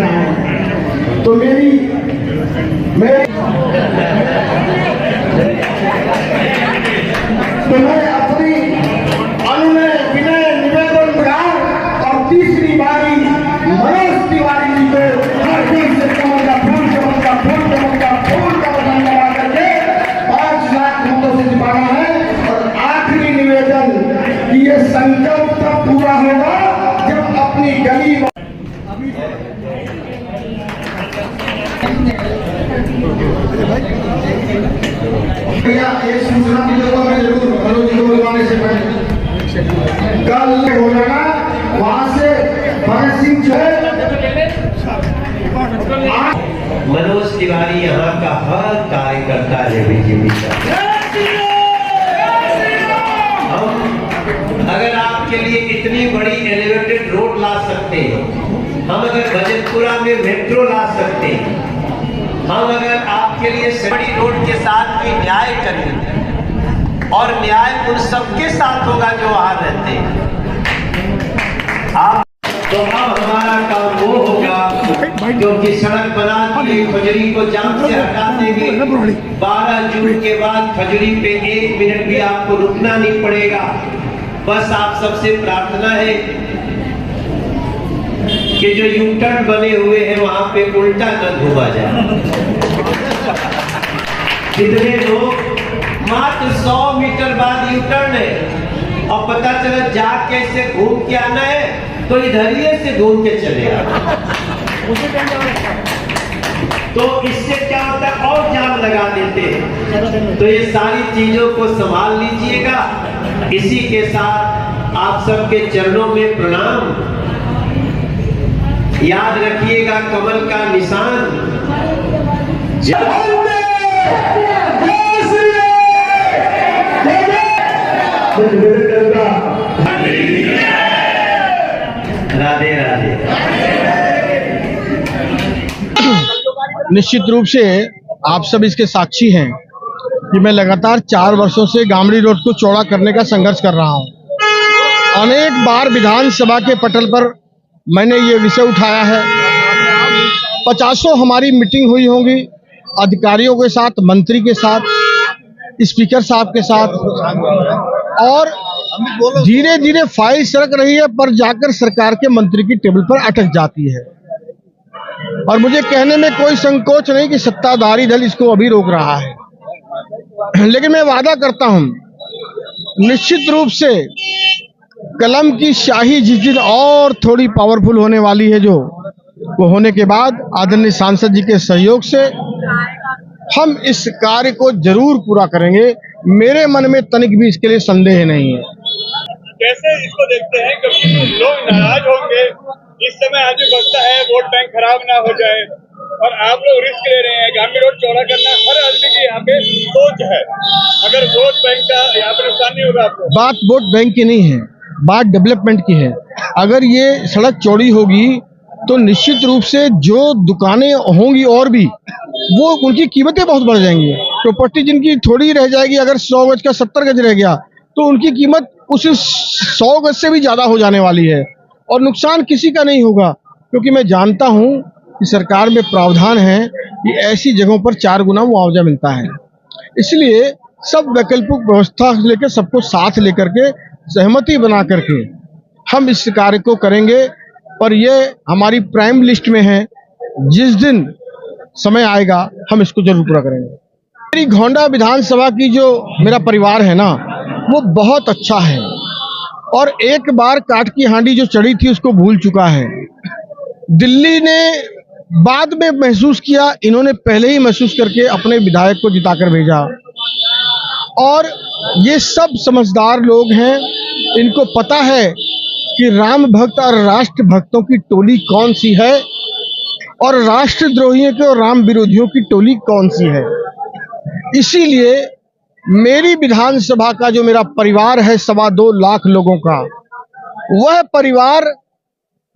हैं। तो मेरी तो मैं अपनी अनुनय विनय निवेदन और तीसरी बारी मनोज तिवारी जी को हर दिल से कमल का फूल का बटन लगा करके 5 लाख मतों से जिताना है। और आखिरी निवेदन कि ये संकल्प तब पूरा होगा जब अपनी गली ये सूचना भी दूंगा मैं जरूर मनोज जी को बुलवाने से पहले। कल हो जाना वहां से भगत सिंह जो है मनोज तिवारी यहाँ का हर कार्यकर्ता है बीजेपी का। अगर आपके लिए इतनी बड़ी एलिवेटेड रोड ला सकते हैं, हम अगर भजनपुरा में मेट्रो ला सकते हैं, हम अगर आपके लिए बड़ी रोड के साथ भी न्याय करें और न्याय उन सबके साथ होगा जो वहां रहते हैं, आप तो अब हमारा काम वो होगा क्योंकि सड़क बना के खजुरी को जाम से हटा देंगे। 12 जून के बाद खजुरी पे 1 मिनट भी आपको रुकना नहीं पड़ेगा। बस आप सबसे प्रार्थना है कि जो यू टर्न बने हुए हैं वहां पे उल्टा न घूमा जाए। कितने लोग मात्र 100 मीटर बाद यू टर्न है और पता चला जाके से घूम के आना है तो इधर ही से घूम के चलेगा। तो इससे क्या होता है और जाम लगा देते हैं। तो ये सारी चीजों को संभाल लीजिएगा। इसी के साथ आप सबके चरणों में प्रणाम। याद रखिएगा कमल का निशान राधे राधे। निश्चित रूप से आप सब इसके साक्षी हैं कि मैं लगातार 4 वर्षों से गामड़ी रोड को चौड़ा करने का संघर्ष कर रहा हूं। अनेक बार विधानसभा के पटल पर मैंने ये विषय उठाया है। 50 हमारी मीटिंग हुई होंगी अधिकारियों के साथ, मंत्री के साथ, स्पीकर साहब के साथ, और धीरे धीरे फाइल सरक रही है पर जाकर सरकार के मंत्री की टेबल पर अटक जाती है। और मुझे कहने में कोई संकोच नहीं कि सत्ताधारी दल इसको अभी रोक रहा है। लेकिन मैं वादा करता हूं निश्चित रूप से कलम की शाही जिस दिन और थोड़ी पावरफुल होने वाली है, जो वो होने के बाद आदरणीय सांसद जी के सहयोग से हम इस कार्य को जरूर पूरा करेंगे। मेरे मन में तनिक भी इसके लिए संदेह नहीं है। कैसे इसको देखते हैं? क्योंकि लोग नाराज होंगे इस समय, आज भी बचता है वोट बैंक खराब ना हो जाए और आप लोग रिस्क ले रहे हैं। गामड़ी रोड चौड़ा करना हर आदमी की यहाँ पे सोच है। अगर वोट बैंक का यहाँ पे नुकसान नहीं होगा आपको? बात वोट बैंक की नहीं है, बात डेवलपमेंट की है। अगर ये सड़क चौड़ी होगी तो निश्चित रूप से जो दुकानें होंगी और भी वो उनकी कीमतें बहुत बढ़ जाएंगी। प्रॉपर्टी जिनकी थोड़ी रह जाएगी, अगर 100 गज का 70 गज रह गया तो उनकी कीमत उस 100 गज से भी ज्यादा हो जाने वाली है। और नुकसान किसी का नहीं होगा, क्योंकि मैं जानता हूं कि सरकार में प्रावधान है कि ऐसी जगहों पर 4 गुना मुआवजा मिलता है। इसलिए सब वैकल्पिक व्यवस्था लेकर, सबको साथ लेकर के, सहमति बना करके हम इस कार्य को करेंगे। पर ये हमारी प्राइम लिस्ट में है। जिस दिन समय आएगा हम इसको जरूर पूरा करेंगे। मेरी घोंडा विधानसभा की जो मेरा परिवार है ना, वो बहुत अच्छा है और एक बार काट की हांडी जो चढ़ी थी उसको भूल चुका है। दिल्ली ने बाद में महसूस किया, इन्होंने पहले ही महसूस करके अपने विधायक को जिताकर भेजा। और ये सब समझदार लोग हैं, इनको पता है कि राम भक्त और राष्ट्र भक्तों की टोली कौन सी है और राष्ट्रद्रोहियों के और राम विरोधियों की टोली कौन सी है। इसीलिए मेरी विधानसभा का जो मेरा परिवार है 2.25 लाख लोगों का, वह परिवार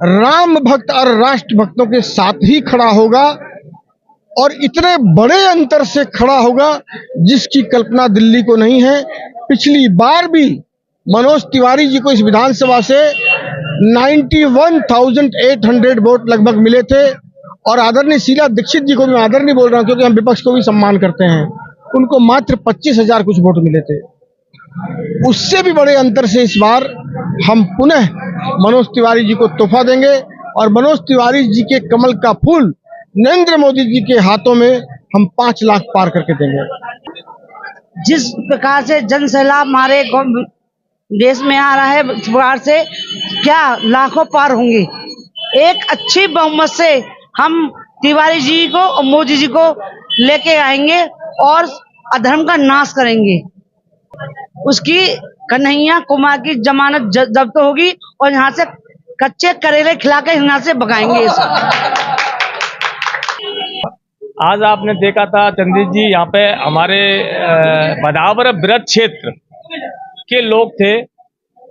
राम भक्त और राष्ट्र भक्तों के साथ ही खड़ा होगा और इतने बड़े अंतर से खड़ा होगा जिसकी कल्पना दिल्ली को नहीं है। पिछली बार भी मनोज तिवारी जी को इस विधानसभा से 91,800 वोट लगभग मिले थे और आदरणीय शीला दीक्षित जी को भी मैं आदरणीय बोल रहा हूँ क्योंकि हम विपक्ष को भी सम्मान करते हैं, उनको मात्र 25,000 कुछ वोट मिले थे। उससे भी बड़े अंतर से इस बार हम पुनः मनोज तिवारी जी को तोहफा देंगे और मनोज तिवारी जी के कमल का फूल नरेंद्र मोदी जी के हाथों में हम 5 लाख पार करके देंगे। जिस प्रकार से जन सैलाब हमारे देश में आ रहा है, इस प्रकार से क्या लाखों पार होंगे। एक अच्छी बहुमत से हम तिवारी जी को और मोदी जी को लेके आएंगे और अधर्म का नाश करेंगे। उसकी कन्हैया कुमार की जमानत जब्त होगी और यहाँ से कच्चे करेले खिला के यहाँ से भगाएंगे। आज आपने देखा था चंद्रित जी, यहाँ पे हमारे बदावर ब्रज क्षेत्र के लोग थे।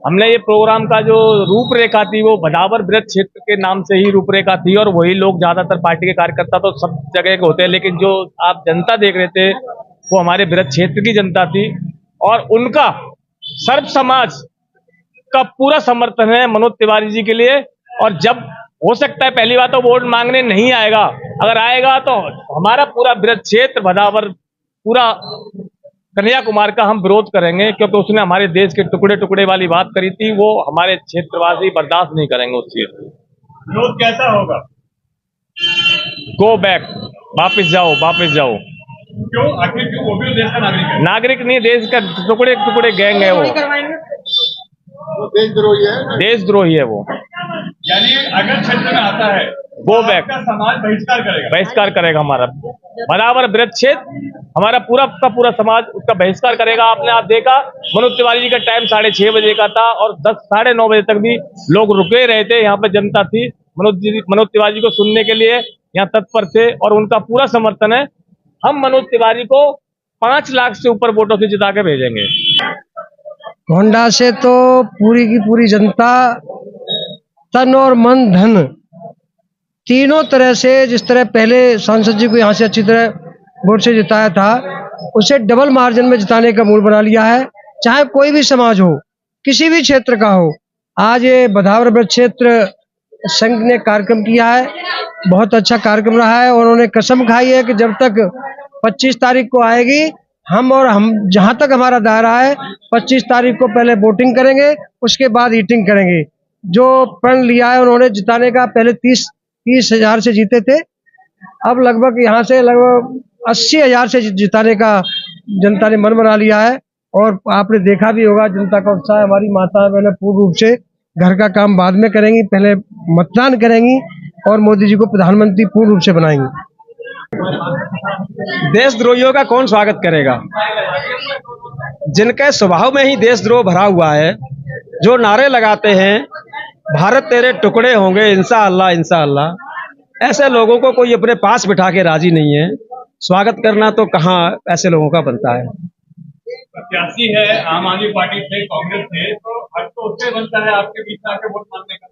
हमने ये प्रोग्राम का जो रूपरेखा थी वो बदावर ब्रज क्षेत्र के नाम से ही रूपरेखा थी और वही लोग ज्यादातर पार्टी के कार्यकर्ता तो सब जगह के होते हैं, लेकिन जो आप जनता देख रहे थे वो हमारे ब्रज क्षेत्र की जनता थी और उनका सर्व समाज का पूरा समर्थन है मनोज तिवारी जी के लिए। और जब हो सकता है पहली बात तो वोट मांगने नहीं आएगा, अगर आएगा तो हमारा पूरा ब्रज क्षेत्र बदावर पूरा कन्हैया कुमार का हम विरोध करेंगे, क्योंकि उसने हमारे देश के टुकड़े टुकड़े वाली बात करी थी, वो हमारे क्षेत्रवासी बर्दाश्त नहीं करेंगे उस चीज को। विरोध कैसा होगा? गो बैक, वापिस जाओ, वापिस जाओ। क्यों? आखिर क्यों? वो भी देश का नागरिक है। नागरिक नहीं, देश का टुकड़े टुकड़े गैंग है वो देशद्रोही है वो। यानी अगर क्षेत्र में आता है गो बैक, समाज बहिष्कार करेगा हमारा बराबर ब्रज क्षेत्र, हमारा पूरा का पूरा समाज उसका बहिष्कार करेगा। आप देखा मनोज तिवारी जी का टाइम 6:30 बजे का था और 9:30 बजे तक भी लोग रुके रहे थे। यहाँ पे जनता थी मनोज तिवारी जी को सुनने के लिए, यहाँ तत्पर थे और उनका पूरा समर्थन है। हम मनोज तिवारी को 5 लाख से ऊपर वोटों से जिता के भेजेंगे। गोंडा से तो पूरी की पूरी जनता तन और मन धन तीनों तरह से, जिस तरह पहले सांसद जी को यहाँ से अच्छी तरह वोट से जिताया था, उसे डबल मार्जिन में जिताने का मूड बना लिया है। चाहे कोई भी समाज हो, किसी भी क्षेत्र का हो। आज ये बदावर ब्रज क्षेत्र संघ ने कार्यक्रम किया है, बहुत अच्छा कार्यक्रम रहा है और उन्होंने कसम खाई है कि जब तक 25 तारीख को आएगी हम जहां तक हमारा दायरा है 25 तारीख को पहले वोटिंग करेंगे, उसके बाद ईटिंग करेंगे। जो प्रण लिया है उन्होंने जिताने का, पहले 30,000 से जीते थे, अब लगभग यहाँ से लगभग 80,000 से जिताने का जनता ने मन बना लिया है। और आपने देखा भी होगा जनता का उत्साह। हमारी माता बहनें पूर्ण रूप से घर का काम बाद में करेंगी, पहले मतदान करेंगी और मोदी जी को प्रधानमंत्री पूर्ण रूप से बनाएंगी। देशद्रोहियों का कौन स्वागत करेगा? जिनके स्वभाव में ही देशद्रोह भरा हुआ है, जो नारे लगाते हैं भारत तेरे टुकड़े होंगे इंशाअल्लाह इंशाअल्लाह, ऐसे लोगों को कोई अपने पास बिठा के राजी नहीं है। स्वागत करना तो कहाँ ऐसे लोगों का बनता है। प्रत्याशी है आम आदमी पार्टी से, कांग्रेस से, तो हक तो उससे बनता है आपके बीच में आके वोट मांगने का।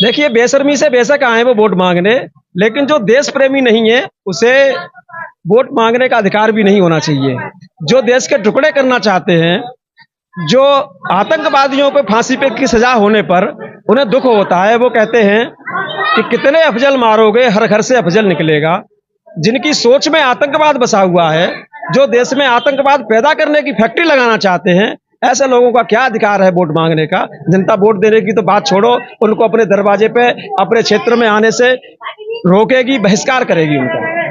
देखिए, बेशर्मी से बेशक आए वो वोट मांगने, लेकिन जो देश प्रेमी नहीं है उसे वोट मांगने का अधिकार भी नहीं होना चाहिए। जो देश के टुकड़े करना चाहते हैं, जो आतंकवादियों को फांसी पे की सजा होने पर उन्हें दुख होता है, वो कहते हैं कि कितने अफजल मारोगे, हर घर से अफजल निकलेगा। जिनकी सोच में आतंकवाद बसा हुआ है, जो देश में आतंकवाद पैदा करने की फैक्ट्री लगाना चाहते हैं, ऐसे लोगों का क्या अधिकार है वोट मांगने का? जनता वोट देने की तो बात छोड़ो, उनको अपने दरवाजे पे अपने क्षेत्र में आने से रोकेगी, बहिष्कार करेगी उनका।